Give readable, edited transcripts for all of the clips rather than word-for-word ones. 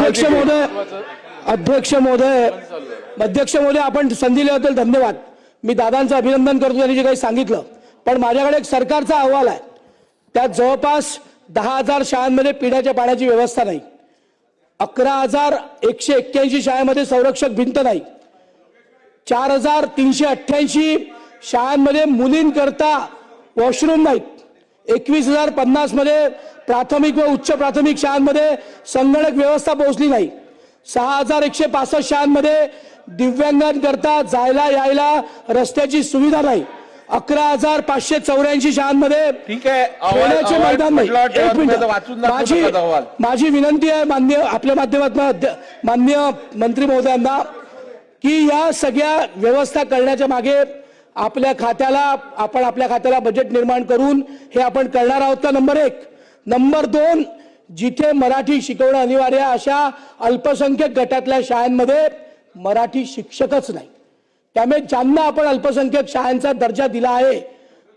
अध्यक्ष महोदय आपण संधी दिल्याबद्दल धन्यवाद। मी दादांचं अभिनंदन करतो त्यांनी जे काही सांगितलं, पण माझ्याकडे एक सरकारचा अहवाल आहे, त्यात जवळपास 10,000 शाळांमध्ये पिण्याच्या पाण्याची व्यवस्था नाही, 11,181 शाळांमध्ये संरक्षक भिंत नाही, 4,388 शाळांमध्ये मुलींकरता वॉशरूम नाहीत, 21,050 मध्ये प्राथमिक व उच्च प्राथमिक शाळांमध्ये संगणक व्यवस्था पोहोचली नाही, 6,165 शाळांमध्ये दिव्यांगांकरता जायला यायला रस्त्याची सुविधा नाही, 11,584 शाळांमध्ये खेळण्याचे मैदान नाही। माझी विनंती आहे माननीय आपल्या माध्यमातून माननीय मंत्री महोदयांना की या सगळ्या व्यवस्था करण्याच्या मागे आपल्या खात्याला बजेट निर्माण करून हे आपण करणार आहोत का, नंबर 1। नंबर 2, जिथे मराठी शिकवणं अनिवार्य अशा अल्पसंख्याक गटातल्या शाळांमध्ये मराठी शिक्षकच नाही, त्यामुळे ज्यांना आपण अल्पसंख्याक शाळांचा दर्जा दिला आहे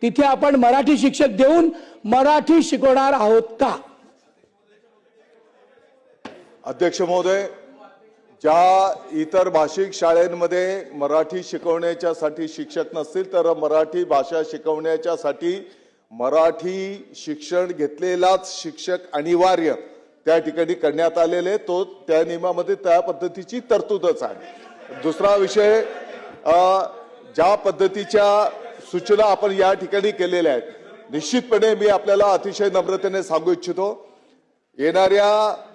तिथे आपण मराठी शिक्षक देऊन मराठी शिकवणार आहोत का? अध्यक्ष महोदय, ज्या इतर भाषिक शाळांमध्ये मराठी शिकवण्याच्यासाठी शिक्षक नसतील तर मराठी भाषा शिकवण्याच्यासाठी मराठी शिक्षण घेतलेलाच शिक्षक अनिवार्य त्या ठिकाणी करण्यात आलेले, तो त्या नियमामध्ये त्या पद्धतीची तरतूदच आहे। दुसरा विषय, ज्या पद्धतीच्या सूचना आपण या ठिकाणी केलेल्या आहेत, निश्चितपणे मी आपल्याला अतिशय नम्रतेने सांगू इच्छितो, येणाऱ्या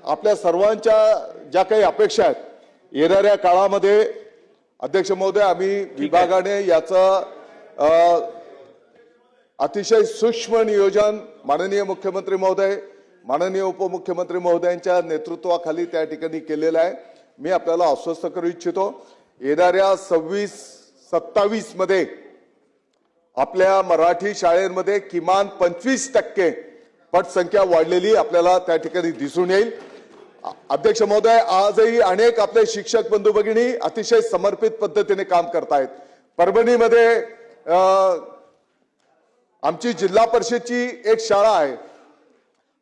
आपल्या सर्वांच्या ज्या काही अपेक्षा आहेत येणाऱ्या काळामध्ये अध्यक्ष महोदय आम्ही विभागाने याचं अतिशय सूक्ष्म नियोजन माननीय मुख्यमंत्री महोदय माननीय उपमुख्यमंत्री महोदयांच्या नेतृत्वाखाली त्या ठिकाणी केलेलं आहे। मी आपल्याला आश्वस्त करू इच्छितो, येणाऱ्या 26-27 मध्ये आपल्या मराठी शाळांमध्ये किमान 25% पटसंख्या वाढलेली आपल्याला त्या ठिकाणी दिसून येईल। अध्यक्ष महोदय, आजही अनेक आपले शिक्षक बंधू भगिनी अतिशय समर्पित पद्धतीने काम करतायत। परभणीमध्ये आमची जिल्हा परिषदची एक शाळा आहे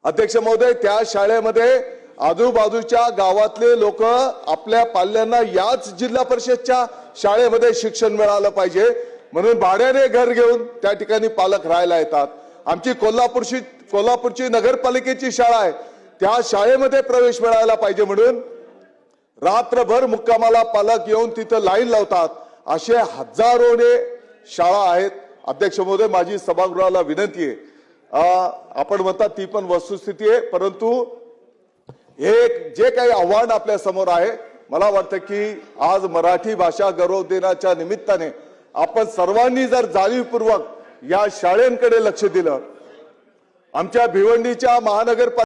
अध्यक्ष महोदय, त्या शाळेमध्ये आजूबाजूच्या गावातले लोक आपल्या पाल्यांना याच जिल्हा परिषदच्या शाळेमध्ये शिक्षण मिळालं पाहिजे म्हणून भाड्याने घर घेऊन त्या ठिकाणी पालक राहायला येतात। आमची कोल्हापूरची नगरपालिकेची शाळा आहे, त्या शाळेमध्ये प्रवेश मिळायला पाहिजे म्हणून रात्रभर मुक्कामाला पालक येऊन तिथं लाईन लावतात। असे हजारोने शाळा आहेत। अध्यक्ष महोदय, माझी सभागृहाला विनंती आहे, आपण म्हणतात ती पण वस्तुस्थिती आहे, परंतु हे जे काही आव्हान आपल्या समोर आहे, मला वाटतं की आज मराठी भाषा गौरव दिनाच्या निमित्ताने आपण सर्वांनी जर जाणीवपूर्वक या शाळांकडे लक्ष दिलं, आमच्या भिवंडीच्या महानगरपालिका